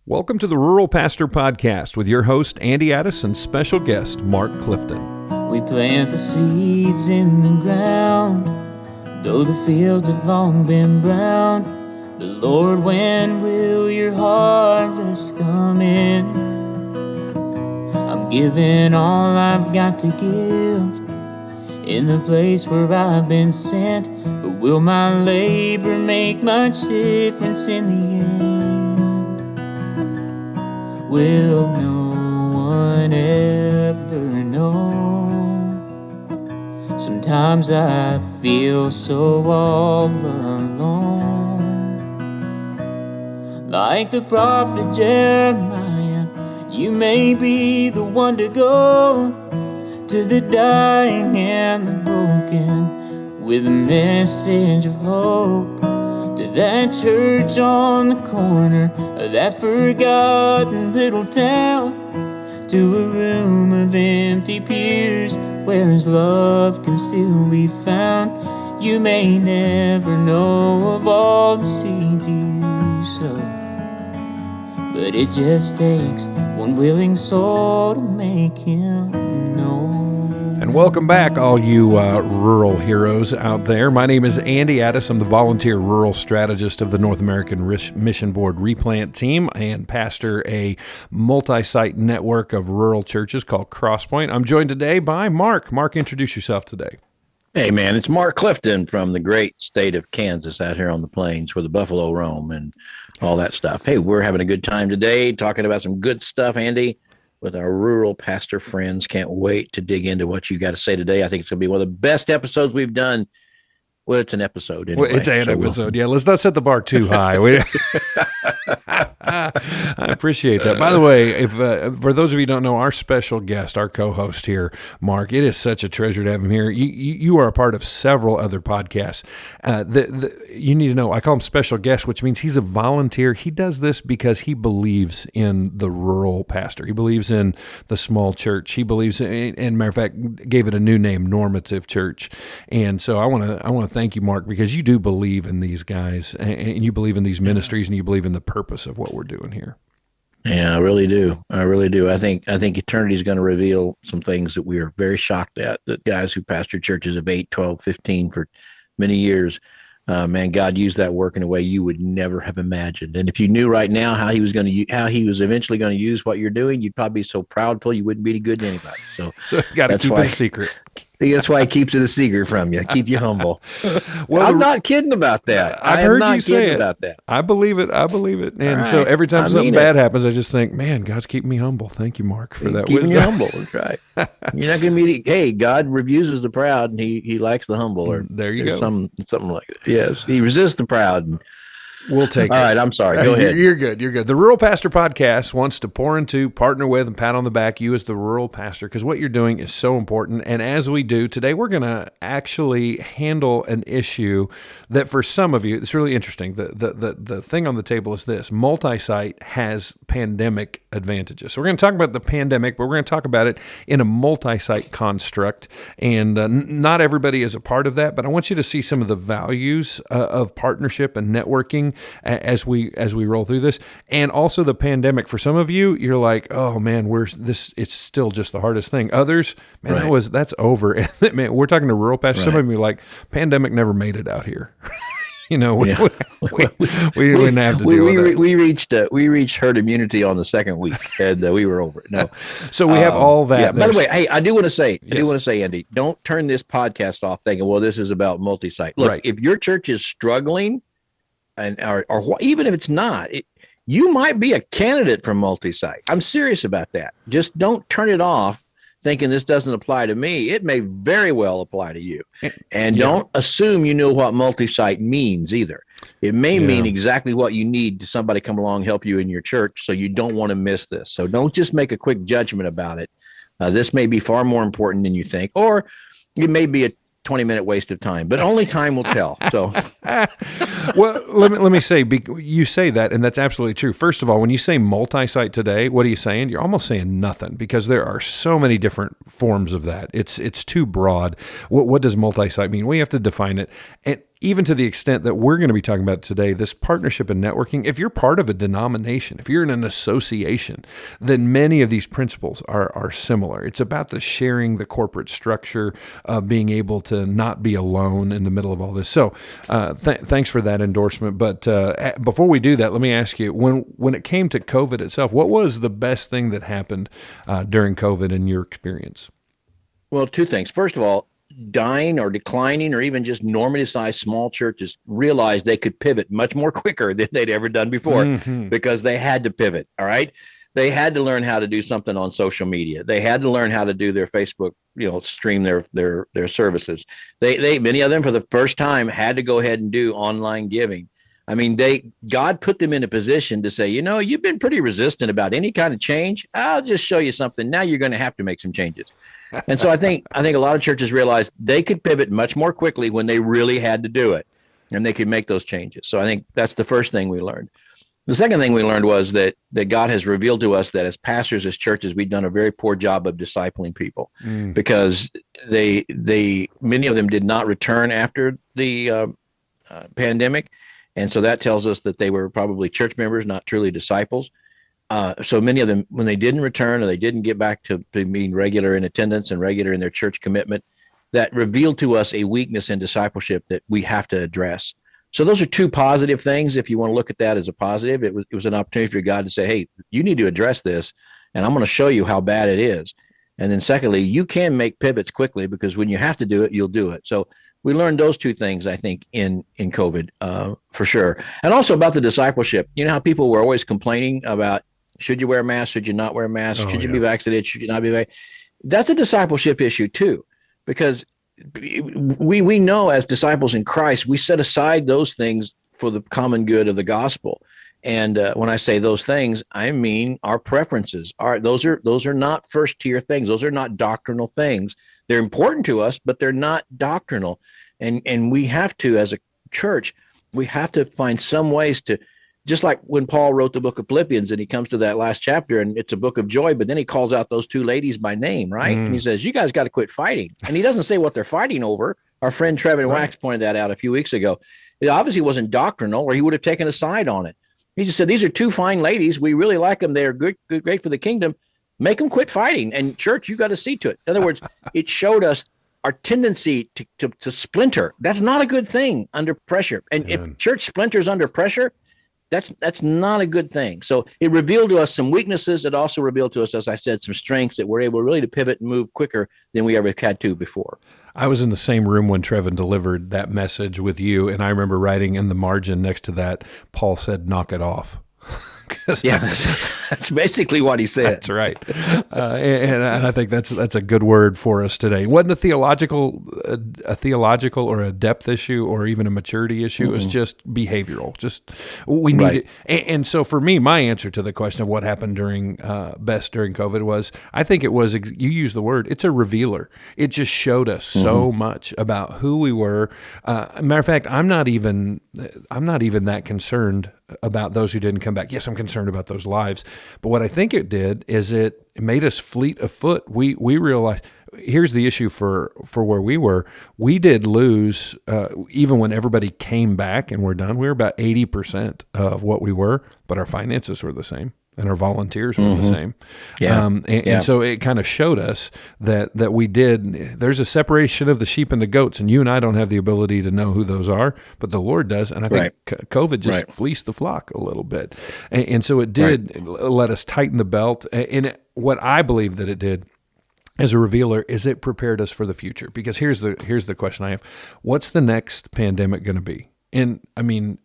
Welcome to the Rural Pastor Podcast with your host, Andy Addis, and special guest, Mark Clifton. We plant the seeds in the ground, though the fields have long been brown. But Lord, when will your harvest come in? I'm giving all I've got to give in the place where I've been sent. But will my labor make much difference in the end? Will no one ever know? Sometimes I feel so all alone. Like the prophet Jeremiah, you may be the one to go to the dying and the broken with a message of hope. To that church on the corner of that forgotten little town, to a room of empty pews where his love can still be found. You may never know of all the seeds you sow, but it just takes one willing soul to make him know. And welcome back, all you rural heroes out there. My name is Andy Addis. I'm the volunteer rural strategist of the North American Mission Board Replant Team and pastor a multi-site network of rural churches called Crosspoint. I'm joined today by Mark. Mark, introduce yourself today. Hey, man, it's Mark Clifton from the great state of Kansas out here on the plains where the buffalo roam and all that stuff. Hey, we're having a good time today talking about some good stuff, Andy, with our rural pastor friends. Can't wait to dig into what you got to say today. I think it's going to be one of the best episodes we've done. Well, it's an episode anyway. Well, it's an episode. Yeah, let's not set the bar too high. I appreciate that. By the way, if for those of you who don't know, our special guest, our co-host here, Mark, it is such a treasure to have him here. You are a part of several other podcasts. You need to know, I call him special guest, which means he's a volunteer. He does this because he believes in the rural pastor. He believes in the small church. He believes in, and matter of fact, gave it a new name, normative church. And so I want to thank you, Mark, because you do believe in these guys and you believe in these ministries and you believe in the purpose of what we're doing here. Yeah, I really do. I really do. I think eternity is going to reveal some things that we are very shocked at, that guys who pastor churches of 8, 12, 15 for many years, man, God used that work in a way you would never have imagined. And if you knew right now how he was eventually going to use what you're doing, you'd probably be so proudful you wouldn't be any good to anybody. So you got to keep it a secret. That's why he keeps it a secret from you. Keep you humble. Well, I'm not kidding about that. I've heard you say it. About that. I believe it. And right. So every time something bad happens, I just think, man, God's keeping me humble. Thank you, Mark, for that keeping wisdom. You humble. That's right. You're not going to be. Hey, God refuses the proud, and he likes the humble. Or there you go. Something like that. Yes, he resists the proud. And, we'll take all it. All right, I'm sorry. Go ahead. You're good. The Rural Pastor Podcast wants to pour into, partner with, and pat on the back you as the rural pastor, because what you're doing is so important. And as we do today, we're going to actually handle an issue that for some of you, it's really interesting. The thing on the table is this: Multisite has pandemic advantages. So we're going to talk about the pandemic, but we're going to talk about it in a multi-site construct. And not everybody is a part of that, but I want you to see some of the values of partnership and networking as we roll through this. And also the pandemic. For some of you, you're like, oh man, it's still just the hardest thing. Others, man, right. that's over. Man, we're talking to rural pastors. Right. Some of you are like, pandemic never made it out here. We didn't have to deal with that. We reached herd immunity on the second week, and we were over it. No, so we have all that. Yeah. By the way, hey, I do want to say, Andy, don't turn this podcast off thinking, well, this is about multi-site. Look, right. If your church is struggling, or even if it's not, you might be a candidate for multi-site. I'm serious about that. Just don't turn it off thinking this doesn't apply to me. It may very well apply to you. And don't assume you know what multi-site means either. It may mean exactly what you need to somebody come along and help you in your church, so you don't want to miss this. So don't just make a quick judgment about it. This may be far more important than you think, or it may be a 20-minute waste of time, but only time will tell. So, well, let me say, you say that, and that's absolutely true. First of all, when you say multi-site today, what are you saying? You're almost saying nothing, because there are so many different forms of that. It's too broad. What does multi-site mean? We have to define it. And even to the extent that we're going to be talking about today, this partnership and networking, if you're part of a denomination, if you're in an association, then many of these principles are similar. It's about the sharing, the corporate structure, being able to not be alone in the middle of all this. So thanks for that endorsement. But before we do that, let me ask you, when it came to COVID itself, what was the best thing that happened during COVID in your experience? Well, two things. First of all, dying or declining or even just normative-sized small churches realized they could pivot much more quicker than they'd ever done before because they had to pivot, all right? They had to learn how to do something on social media. They had to learn how to do their Facebook, stream their services. They many of them for the first time had to go ahead and do online giving. I mean, God put them in a position to say, you've been pretty resistant about any kind of change. I'll just show you something. Now you're going to have to make some changes. And so I think a lot of churches realized they could pivot much more quickly when they really had to do it, and they could make those changes. So I think that's the first thing we learned. The second thing we learned was that God has revealed to us that as pastors, as churches, we've done a very poor job of discipling people because many of them did not return after the pandemic. And so that tells us that they were probably church members, not truly disciples. So many of them, when they didn't return or they didn't get back to being regular in attendance and regular in their church commitment, that revealed to us a weakness in discipleship that we have to address. So those are two positive things. If you want to look at that as a positive, it was an opportunity for God to say, hey, you need to address this, and I'm going to show you how bad it is. And then secondly, you can make pivots quickly because when you have to do it, you'll do it. So we learned those two things, I think, in COVID for sure. And also about the discipleship. You know how people were always complaining about, should you wear a mask? Should you not wear a mask? Should you be vaccinated? Should you not be vaccinated? That's a discipleship issue too, because we know as disciples in Christ, we set aside those things for the common good of the gospel. And when I say those things, I mean our preferences. Those are not first tier things. Those are not doctrinal things. They're important to us, but they're not doctrinal. And we have to, as a church, we have to find some ways to, just like when Paul wrote the book of Philippians and he comes to that last chapter and it's a book of joy, but then he calls out those two ladies by name, right? And he says, you guys got to quit fighting. And he doesn't say what they're fighting over. Our friend Trevin Wax pointed that out a few weeks ago. It obviously wasn't doctrinal, or he would have taken a side on it. He just said, these are two fine ladies. We really like them. They're good, great for the kingdom. Make them quit fighting. And church, you got to see to it. In other words, it showed us our tendency to splinter. That's not a good thing under pressure. And if church splinters under pressure, that's not a good thing. So it revealed to us some weaknesses. It also revealed to us, as I said, some strengths that we're able really to pivot and move quicker than we ever had to before. I was in the same room when Trevin delivered that message with you, and I remember writing in the margin next to that, Paul said, knock it off. Yeah, that's basically what he said. That's right, and I think that's a good word for us today. It wasn't a theological or a depth issue or even a maturity issue. It was just behavioral. Just we need it. And so for me, my answer to the question of what happened during COVID was, I think it was, you used the word, it's a revealer. It just showed us so much about who we were. Matter of fact, I'm not even that concerned about those who didn't come back. Yes, I'm concerned about those lives. But what I think it did is it made us fleet of foot. We realized, here's the issue for where we were. We did lose, even when everybody came back and we're done, we were about 80% of what we were, but our finances were the same. And our volunteers were the same. And so it kind of showed us that there's a separation of the sheep and the goats, and you and I don't have the ability to know who those are, but the Lord does. And I think COVID just fleeced the flock a little bit. And so it did let us tighten the belt. And what I believe that it did as a revealer is it prepared us for the future. Because here's the question I have. What's the next pandemic going to be? And I mean,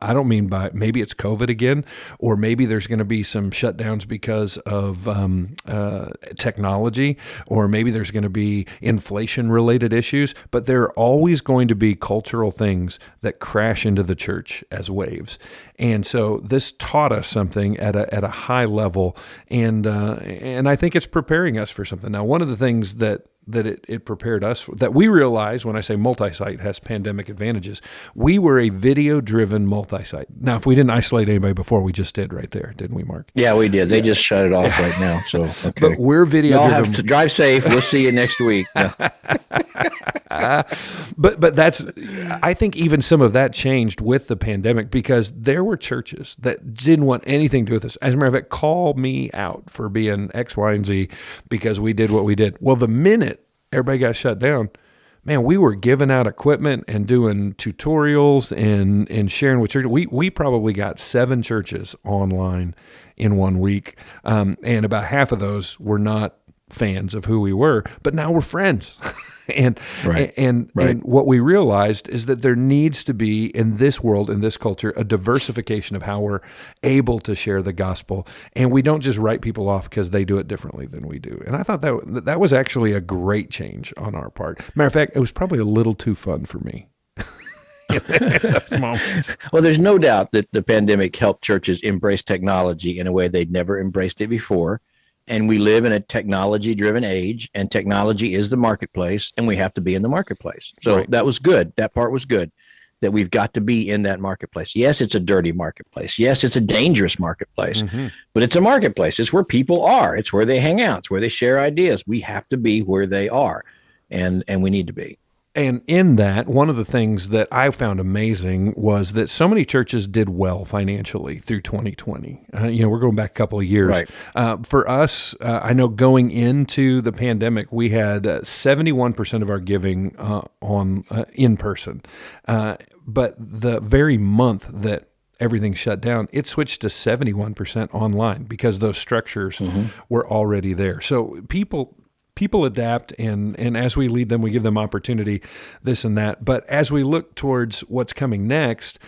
I don't mean by maybe it's COVID again, or maybe there's going to be some shutdowns because of technology, or maybe there's going to be inflation-related issues, but there are always going to be cultural things that crash into the church as waves. And so this taught us something at a high level, and I think it's preparing us for something. Now, one of the things that that it prepared us for, that we realized when I say Multisite has pandemic advantages. We were a video-driven multi-site. Now, if we didn't isolate anybody before, we just did right there, didn't we, Mark? Yeah, we did. They just shut it off right now. So, okay. But we're video-driven. Y'all have to drive safe. We'll see you next week. But that's, I think even some of that changed with the pandemic, because there were churches that didn't want anything to do with this. As a matter of fact, call me out for being X, Y, and Z because we did what we did. Well, the minute everybody got shut down, man, we were giving out equipment and doing tutorials and sharing with churches. We probably got 7 churches online in 1 week, and about half of those were not fans of who we were, but now we're friends. And what we realized is that there needs to be, in this world, in this culture, a diversification of how we're able to share the gospel. And we don't just write people off because they do it differently than we do. And I thought that was actually a great change on our part. Matter of fact, it was probably a little too fun for me. Well, there's no doubt that the pandemic helped churches embrace technology in a way they'd never embraced it before. And we live in a technology-driven age, and technology is the marketplace, and we have to be in the marketplace. So That was good. That part was good, that we've got to be in that marketplace. Yes, it's a dirty marketplace. Yes, it's a dangerous marketplace, but it's a marketplace. It's where people are. It's where they hang out. It's where they share ideas. We have to be where they are, and we need to be. And in that, one of the things that I found amazing was that so many churches did well financially through 2020. We're going back a couple of years. Right. For us, I know going into the pandemic, we had 71% of our giving on in person. But the very month that everything shut down, it switched to 71% online because those structures were already there. So people adapt, and as we lead them, we give them opportunity, this and that. But as we look towards what's coming next,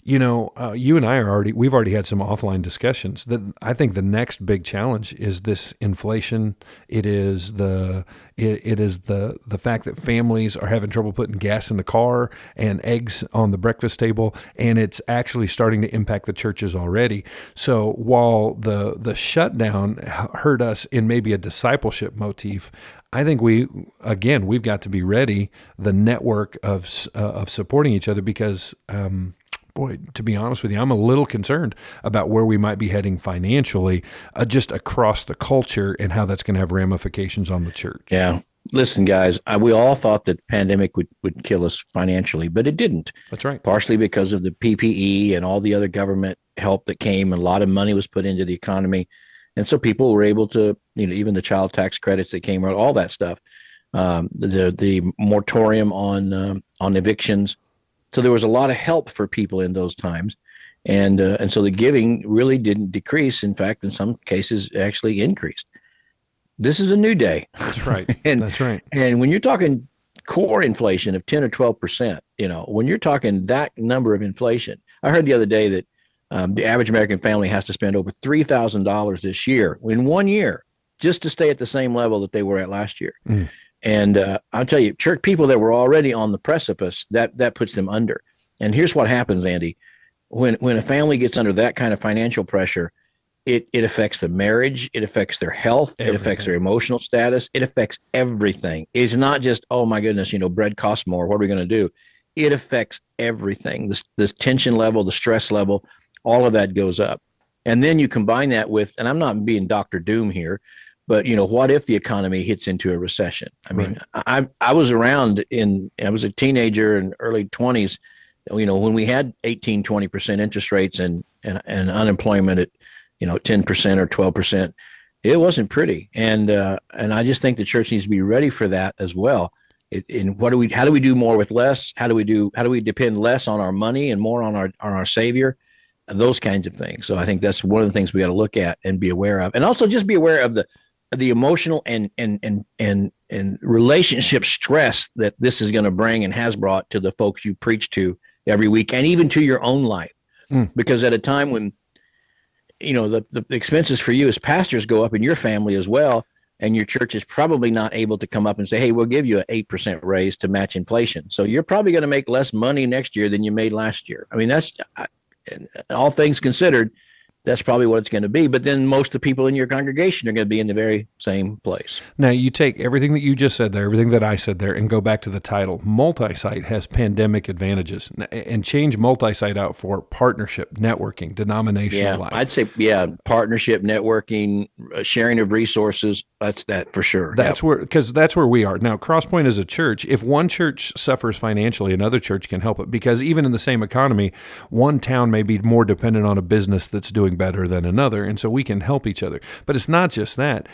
you and I we've already had some offline discussions that I think the next big challenge is this inflation. It is the fact that families are having trouble putting gas in the car and eggs on the breakfast table, and it's actually starting to impact the churches already. So while the shutdown hurt us in maybe a discipleship motif, I think we've got to be ready, the network of supporting each other, because boy, to be honest with you, I'm a little concerned about where we might be heading financially, just across the culture, and how that's going to have ramifications on the church. Yeah. Listen, guys, we all thought that the pandemic would kill us financially, but it didn't. That's right. Partially because of the PPE and all the other government help that came, and a lot of money was put into the economy. And so people were able to, even the child tax credits that came out, all that stuff, the moratorium on evictions. So there was a lot of help for people in those times. And so the giving really didn't decrease. In fact, in some cases, actually increased. This is a new day. That's right. That's right. And when you're talking core inflation of 10 or 12%, when you're talking that number of inflation, I heard the other day that the average American family has to spend over $3,000 this year, in 1 year, just to stay at the same level that they were at last year. And I'll tell you, church people that were already on the precipice, that puts them under. And here's what happens, Andy. When a family gets under that kind of financial pressure, it affects the marriage, it affects their health, It affects their emotional status, it affects everything. It's not just, oh my goodness, bread costs more, what are we going to do? It affects everything. This tension level, the stress level, all of that goes up. And then you combine that with, and I'm not being Dr. Doom here, but what if the economy hits into a recession? I mean, I was around I was a teenager in early 20s, when we had 18, 20% interest rates and unemployment at 10% or 12%. It wasn't pretty, and I just think the church needs to be ready for that as well. How do we do more with less? How do we depend less on our money and more on our Savior? Those kinds of things. So I think that's one of the things we got to look at and be aware of, and also just be aware of the emotional and relationship stress that this is going to bring and has brought to the folks you preach to every week, and even to your own life. Because at a time when the expenses for you as pastors go up in your family as well, and your church is probably not able to come up and say, hey, we'll give you an 8% raise to match inflation. So you're probably going to make less money next year than you made last year. I mean, that's all things considered. that's probably what it's going to be. But then most of the people in your congregation are going to be in the very same place. Now, you take everything that you just said there, everything that I said there, and go back to the title. Multisite has pandemic advantages, and change multisite out for partnership, networking, denominational life. I'd say, partnership, networking, sharing of resources. That's that for sure. That's where, because that's where we are. Now, Crosspoint is a church. If one church suffers financially, another church can help it, because even in the same economy, one town may be more dependent on a business that's doing better than another, and so we can help each other. But it's not just that.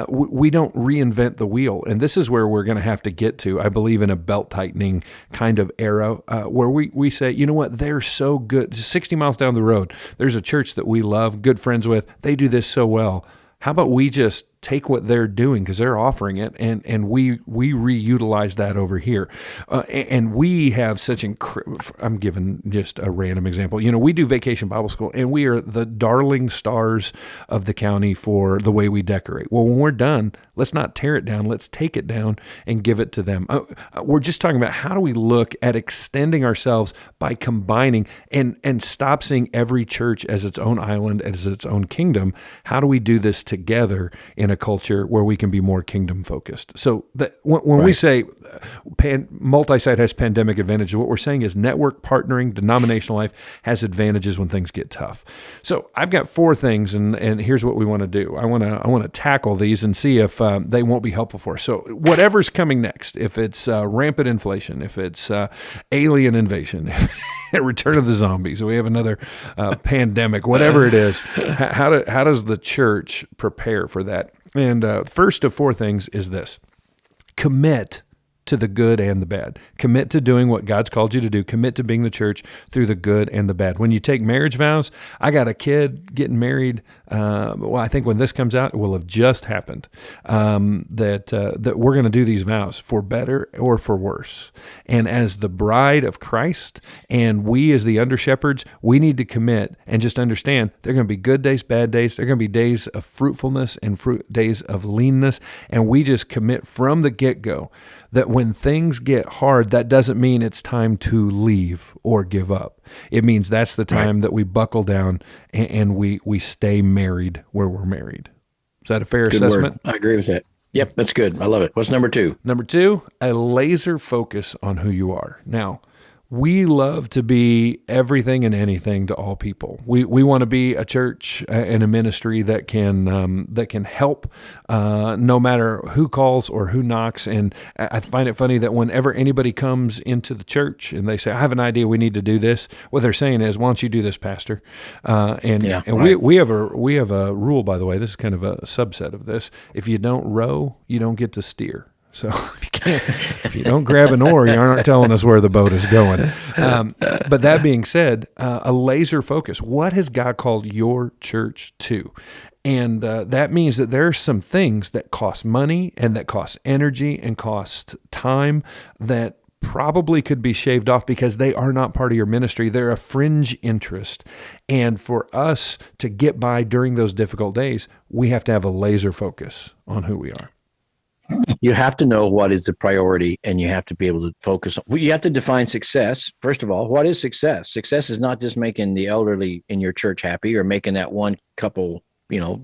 We don't reinvent the wheel, and this is where we're going to have to get to, I believe, in a belt-tightening kind of era, where we say, you know what, they're so good. Just 60 miles down the road, there's a church that we love, good friends with. They do this so well. How about we just take what they're doing, because they're offering it, and we reutilize that over here. And we have such I'm giving just a random example. You know, we do Vacation Bible School, and we are the darling stars of the county for the way we decorate. Well, when we're done, let's not tear it down. Let's take it down and give it to them. We're just talking about how do we look at extending ourselves by combining and stop seeing every church as its own island, as its own kingdom. How do we do this together in a culture where we can be more kingdom focused? So when we say multi-site has pandemic advantages, what we're saying is network partnering, denominational life has advantages when things get tough. So I've got 4 things, and here's what we want to do. I want to tackle these and see if they won't be helpful for us. So whatever's coming next, if it's rampant inflation, if it's alien invasion, return of the zombies, we have another pandemic, whatever it is, how does the church prepare for that? And first of 4 things is this: commit to the good and the bad. Commit to doing what God's called you to do. Commit to being the church through the good and the bad. When you take marriage vows, I got a kid getting married. Well, I think when this comes out, it will have just happened. That we're going to do these vows for better or for worse. And as the bride of Christ, and we as the under shepherds, we need to commit and just understand there are going to be good days, bad days. There are going to be days of fruitfulness and days of leanness. And we just commit from the get-go that when things get hard, that doesn't mean it's time to leave or give up. It means that's the time that we buckle down and we stay married where we're married. Is that a fair assessment? Word. I agree with that. Yep, that's good. I love it. What's number 2? Number 2, a laser focus on who you are. Now, we love to be everything and anything to all people. We want to be a church and a ministry that can help no matter who calls or who knocks. And I find it funny that whenever anybody comes into the church and they say, "I have an idea, we need to do this," what they're saying is, "Why don't you do this, Pastor?" We have a rule, by the way. This is kind of a subset of this. If you don't row, you don't get to steer. So if you don't grab an oar, you aren't telling us where the boat is going. But that being said, a laser focus. What has God called your church to? And that means that there are some things that cost money and that cost energy and cost time that probably could be shaved off because they are not part of your ministry. They're a fringe interest. And for us to get by during those difficult days, we have to have a laser focus on who we are. You have to know what is the priority, and you have to be able to focus on. You have to define success. First of all, what is success? Success is not just making the elderly in your church happy or making that one couple,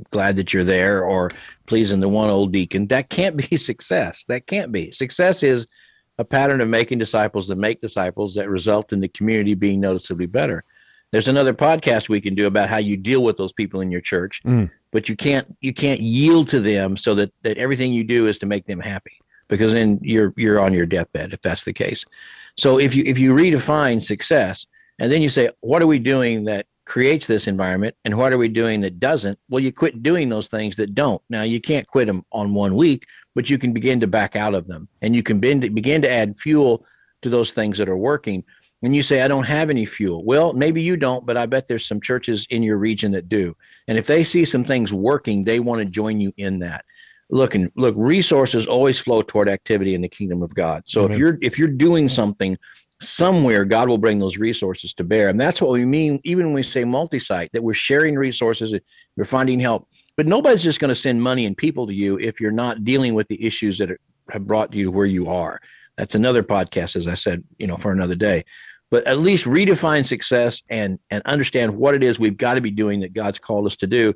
glad that you're there, or pleasing the one old deacon. That can't be success. That can't be. Success is a pattern of making disciples that make disciples that result in the community being noticeably better. There's another podcast we can do about how you deal with those people in your church, but you can't yield to them so that everything you do is to make them happy, because then you're on your deathbed if that's the case. So if you redefine success and then you say, what are we doing that creates this environment and what are we doing that doesn't? Well, you quit doing those things that don't. Now, you can't quit them on one week, but you can begin to back out of them, and you can begin to add fuel to those things that are working. And you say, I don't have any fuel. Well, maybe you don't, but I bet there's some churches in your region that do. And if they see some things working, they want to join you in that. Look, resources always flow toward activity in the kingdom of God. So if you're doing something somewhere, God will bring those resources to bear. And that's what we mean, even when we say multi-site, that we're sharing resources, we're finding help. But nobody's just going to send money and people to you if you're not dealing with the issues that have brought you where you are. That's another podcast, as I said, for another day. but at least redefine success and understand what it is we've got to be doing that God's called us to do.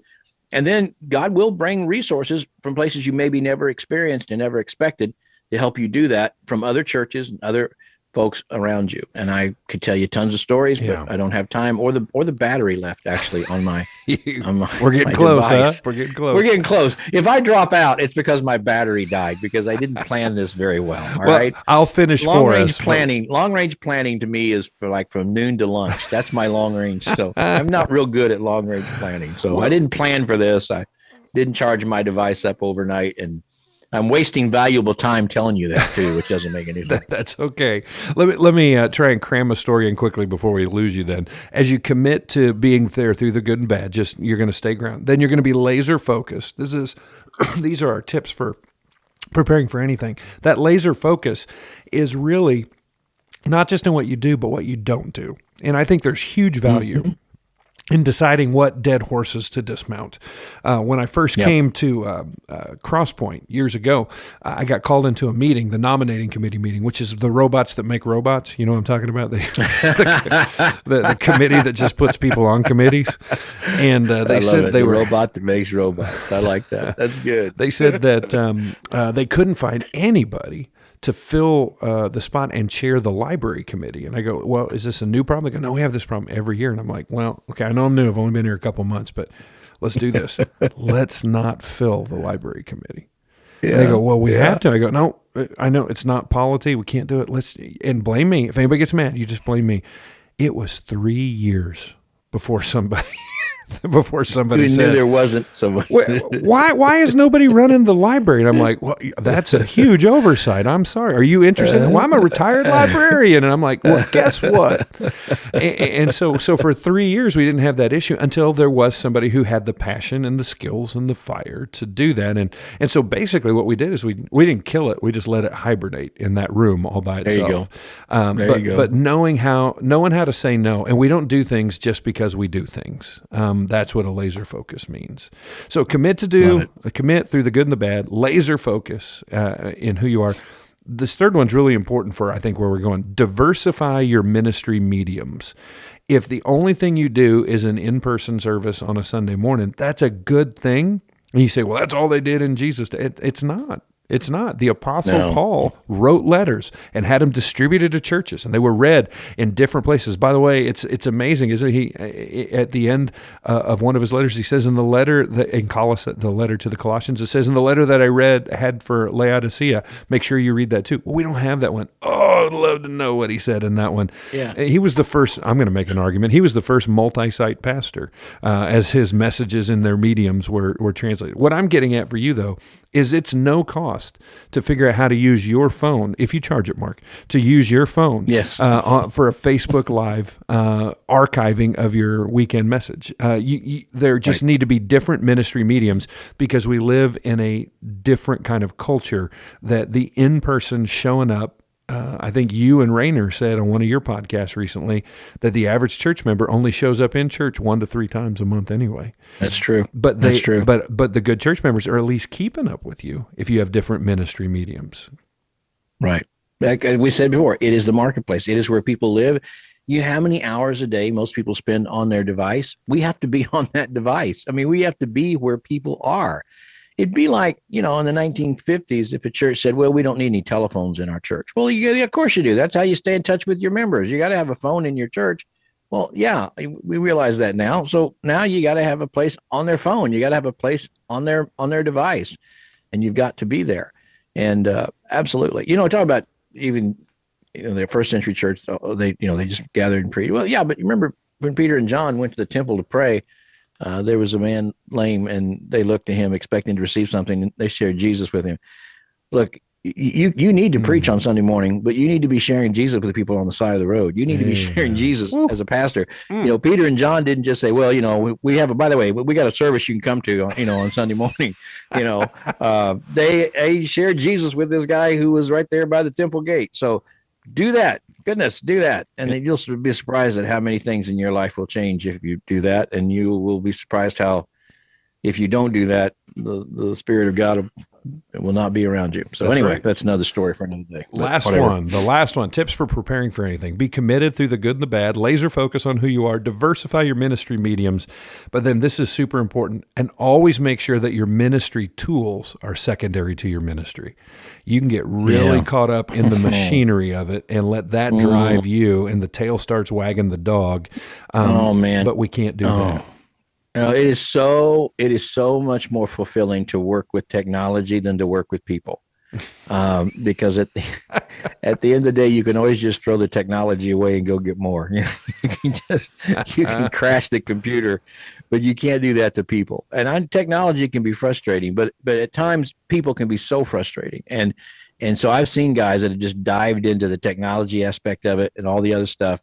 And then God will bring resources from places you maybe never experienced and never expected to help you do that from other churches and other folks around you. And I could tell you tons of stories, but I don't have time or the battery left actually on my, we're getting close, device. Huh? We're getting close. We're getting close. If I drop out, it's because my battery died because I didn't plan this very well. All right. I'll finish for us. Long range planning to me is from noon to lunch. That's my long range. So I'm not real good at long range planning. So I didn't plan for this. I didn't charge my device up overnight, and I'm wasting valuable time telling you that too, which doesn't make any sense. That's okay. Let me try and cram a story in quickly before we lose you then. As you commit to being there through the good and bad, you're going to stay grounded. Then you're going to be laser focused. These are our tips for preparing for anything. That laser focus is really not just in what you do, but what you don't do. And I think there's huge value in deciding what dead horses to dismount. When I first came to Crosspoint years ago, I got called into a meeting, the nominating committee meeting, which is the robots that make robots. You know what I'm talking about? The committee that just puts people on committees. And they said they were robot that makes robots. I like that. That's good. They said that they couldn't find anybody to fill the spot and chair the library committee. And I go, well, is this a new problem? They go, no, we have this problem every year. And I'm like, well, okay, I know I'm new. I've only been here a couple months, but let's do this. Let's not fill the library committee. Yeah. And they go, well, we have to. I go, no, I know it's not polity. We can't do it. And blame me. If anybody gets mad, you just blame me. It was 3 years before somebody said there wasn't someone. why is nobody running the library? And I'm like, well, that's a huge oversight. I'm sorry. Are you interested? Well, I'm a retired librarian. And I'm like, well, guess what? And so for 3 years, we didn't have that issue until there was somebody who had the passion and the skills and the fire to do that. And so basically what we did is we didn't kill it. We just let it hibernate in that room all by itself. There you go. But knowing how to say no, and we don't do things just because we do things. That's what a laser focus means. So commit through the good and the bad, laser focus in who you are. This third one's really important for, I think, where we're going. Diversify your ministry mediums. If the only thing you do is an in-person service on a Sunday morning, that's a good thing. And you say, well, that's all they did in Jesus' day. It's not. It's not. The Apostle Paul wrote letters and had them distributed to churches, and they were read in different places. By the way, it's amazing, isn't it? He at the end of one of his letters, he says in the letter the letter to the Colossians, it says in the letter that I had for Laodicea, make sure you read that too. Well, we don't have that one. Oh, I'd love to know what he said in that one. Yeah, he was the first. I'm going to make an argument. He was the first multi-site pastor, as his messages in their mediums were translated. What I'm getting at for you though is it's no cost to figure out how to use your phone, if you charge it, Mark, to use your phone for a Facebook Live archiving of your weekend message. There just need to be different ministry mediums because we live in a different kind of culture that the in-person showing up, I think you and Rainer said on one of your podcasts recently that the average church member only shows up in church 1 to 3 times a month anyway. That's true. But the good church members are at least keeping up with you if you have different ministry mediums. Right. Like we said before, it is the marketplace. It is where people live. How many hours a day most people spend on their device? We have to be on that device. I mean, we have to be where people are. It'd be like, in the 1950s, if a church said, well, we don't need any telephones in our church. Well, of course you do. That's how you stay in touch with your members. You got to have a phone in your church. Well, yeah, we realize that now. So now you got to have a place on their phone. You got to have a place on their device, and you've got to be there. And absolutely, talk about even the first century church. They just gathered and prayed. Well, yeah, but remember when Peter and John went to the temple to pray? There was a man lame, and they looked to him expecting to receive something, and they shared Jesus with him. Look, you need to preach on Sunday morning, but you need to be sharing Jesus with the people on the side of the road. You need to be sharing Jesus as a pastor. Peter and John didn't just say, well, we have by the way, we got a service you can come to, on Sunday morning. They shared Jesus with this guy who was right there by the temple gate. So do that. Goodness, do that. And then you'll be surprised at how many things in your life will change if you do that. And you will be surprised how, if you don't do that, the Spirit of God it will not be around you. So anyway, that's another story for another day. The last one, tips for preparing for anything. Be committed through the good and the bad, laser focus on who you are, diversify your ministry mediums. But then this is super important, and always make sure that your ministry tools are secondary to your ministry. You can get really caught up in the machinery of it and let that drive you, and the tail starts wagging the dog. Man. But we can't do that. It is so much more fulfilling to work with technology than to work with people, because at the end of the day, you can always just throw the technology away and go get more. You can crash the computer, but you can't do that to people. And technology can be frustrating, but at times people can be so frustrating. And so I've seen guys that have just dived into the technology aspect of it and all the other stuff,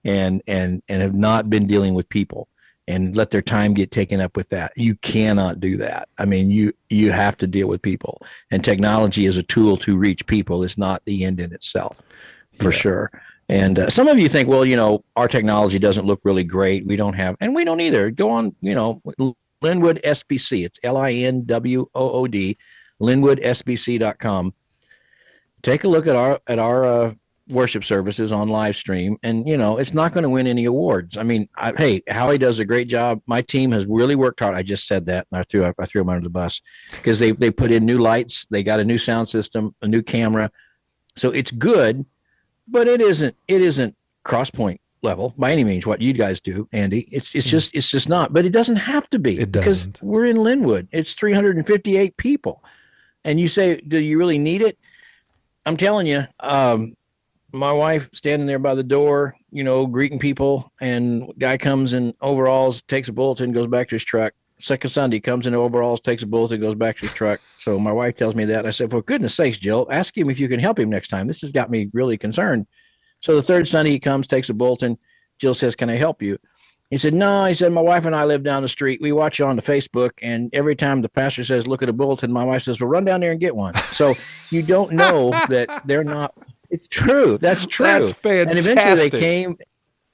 and have not been dealing with people, and let their time get taken up with that. You cannot do that. I mean, you have to deal with people, and technology is a tool to reach people. It's not the end in itself, for sure. And some of you think, well, our technology doesn't look really great. We don't have, and we don't either. Go on, Linwood SBC. It's LINWOOD, LinwoodSBC.com. Take a look at our worship services on live stream, and it's not going to win any awards. I mean, hey, Howie does a great job. My team has really worked hard. I just said that, and I threw him under the bus, because they put in new lights, they got a new sound system, a new camera, so it's good, but it isn't Crosspoint level by any means. What you guys do, Andy, it's just not. But it doesn't have to be. Because we're in Linwood. It's 358 people, and you say, do you really need it? I'm telling you. My wife standing there by the door, greeting people, and guy comes in overalls, takes a bulletin, goes back to his truck. Second Sunday, comes in overalls, takes a bulletin, goes back to his truck. So my wife tells me that. And I said, for goodness sakes, Jill, ask him if you can help him next time. This has got me really concerned. So the third Sunday he comes, takes a bulletin. Jill says, can I help you? He said, no. He said, my wife and I live down the street. We watch you on the Facebook, and every time the pastor says, look at a bulletin, my wife says, well, run down there and get one. So you don't know that they're not. It's true. That's true. That's fantastic. And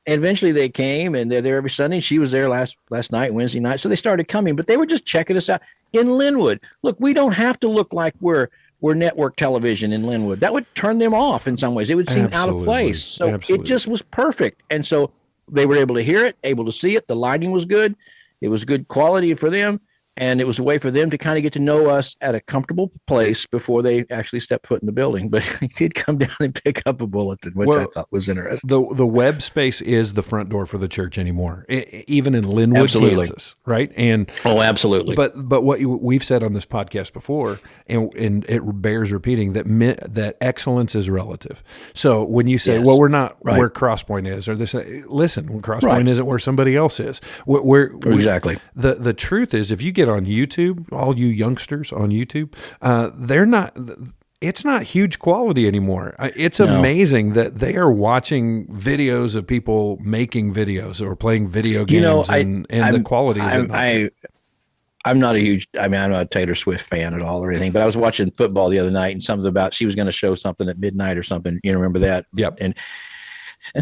eventually they came, and they're there every Sunday. She was there last night, Wednesday night. So they started coming, but they were just checking us out in Linwood. Look, we don't have to look like we're network television in Linwood. That would turn them off in some ways. It would seem out of place. So it just was perfect. And so they were able to hear it, able to see it. The lighting was good. It was good quality for them. And it was a way for them to kind of get to know us at a comfortable place before they actually stepped foot in the building. But he did come down and pick up a bulletin, which I thought was interesting. The web space is the front door for the church anymore, even in Linwood, Kansas, right? And absolutely. But what we've said on this podcast before, and it bears repeating, that excellence is relative. So when you say, well, we're not where Crosspoint is, or this, listen, Crosspoint isn't where somebody else is. Exactly. The truth is, if you get on YouTube, all you youngsters on YouTube, it's not huge quality anymore. It's amazing that they are watching videos of people making videos or playing video games, and the quality is I'm not I'm not a Taylor Swift fan at all or anything, but I was watching football the other night, and something about she was going to show something at midnight or something. You remember that? Yep. And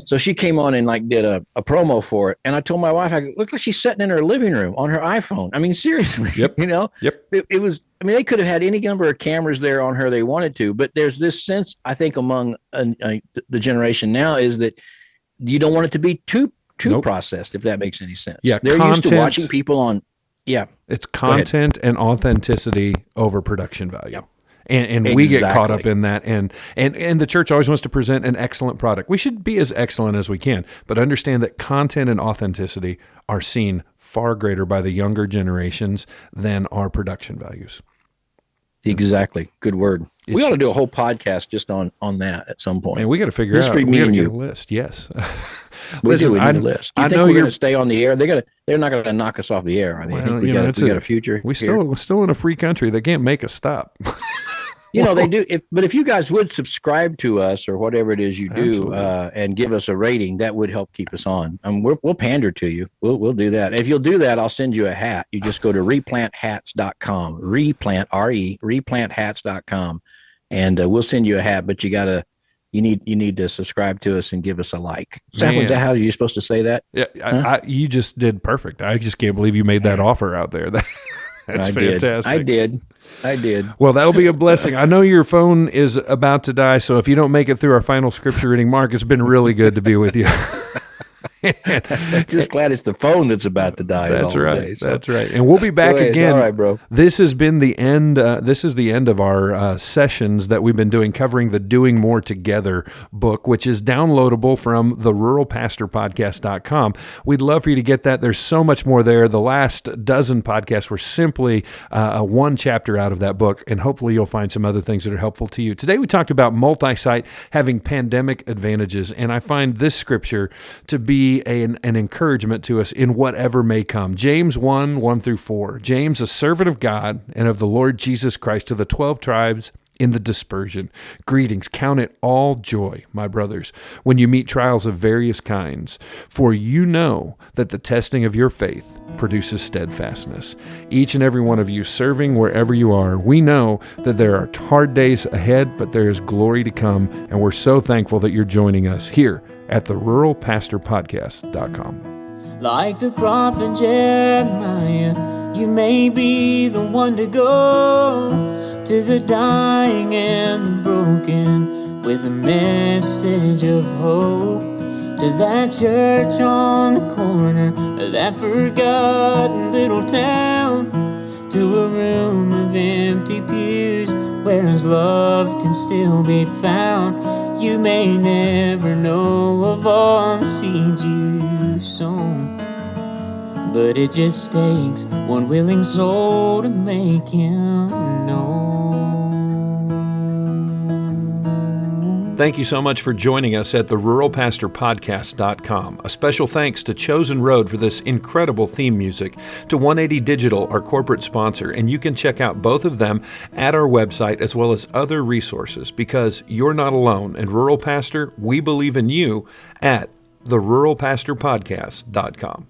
so she came on and did a promo for it. And I told my wife, looked like she's sitting in her living room on her iPhone. I mean, seriously, Yep. It was, they could have had any number of cameras there on her they wanted to, but there's this sense, I think, among the generation now is that you don't want it to be too processed, if that makes any sense. Yeah. They're used to watching people on. Yeah. It's content and authenticity over production value. Yep. And we get caught up in that, and the church always wants to present an excellent product. We should be as excellent as we can, but understand that content and authenticity are seen far greater by the younger generations than our production values. Exactly. Good word. We ought to do a whole podcast just on that at some point. And we got to figure out. We got to get a list. Yes. Listen, we need a list. Do you think we're going to stay on the air? They're not going to knock us off the air. I think we got a future. We're still in a free country. They can't make us stop. They do. But if you guys would subscribe to us or whatever it is you do, and give us a rating, that would help keep us on. We'll pander to you. We'll do that. If you'll do that, I'll send you a hat. You just go to replanthats.com, replanthats.com, and we'll send you a hat. But you need to subscribe to us and give us a like. Is that how you're supposed to say that? Yeah, you just did perfect. I just can't believe you made that offer out there. That's fantastic. I did. Well, that'll be a blessing. I know your phone is about to die, so if you don't make it through our final scripture reading, Mark, it's been really good to be with you. Just glad it's the phone that's about to die. That's right. Day, so. That's right. And we'll be back again. All right, bro. This has been the end. This is the end of our sessions that we've been doing, covering the Doing More Together book, which is downloadable from the ruralpastorpodcast.com. We'd love for you to get that. There's so much more there. The last dozen podcasts were simply one chapter out of that book, and hopefully you'll find some other things that are helpful to you. Today we talked about Multisite having pandemic advantages, and I find this scripture to be an encouragement to us in whatever may come. James 1:1-4. James, a servant of God and of the Lord Jesus Christ, to the 12 tribes in the dispersion. Greetings. Count it all joy, my brothers, when you meet trials of various kinds, for you know that the testing of your faith produces steadfastness. Each and every one of you serving wherever you are, we know that there are hard days ahead, but there is glory to come, and we're so thankful that you're joining us here at the ruralpastorpodcast.com. Like the prophet Jeremiah, you may be the one to go to the dying and the broken with a message of hope. To that church on the corner of that forgotten little town, to a room of empty pews where his love can still be found. You may never know of all the seeds you've sown, but it just takes one willing soul to make him known. Thank you so much for joining us at the ruralpastorpodcast.com. A special thanks to Chosen Road for this incredible theme music, to 180 Digital, our corporate sponsor, and you can check out both of them at our website as well as other resources, because you're not alone. And Rural Pastor, we believe in you at the ruralpastorpodcast.com.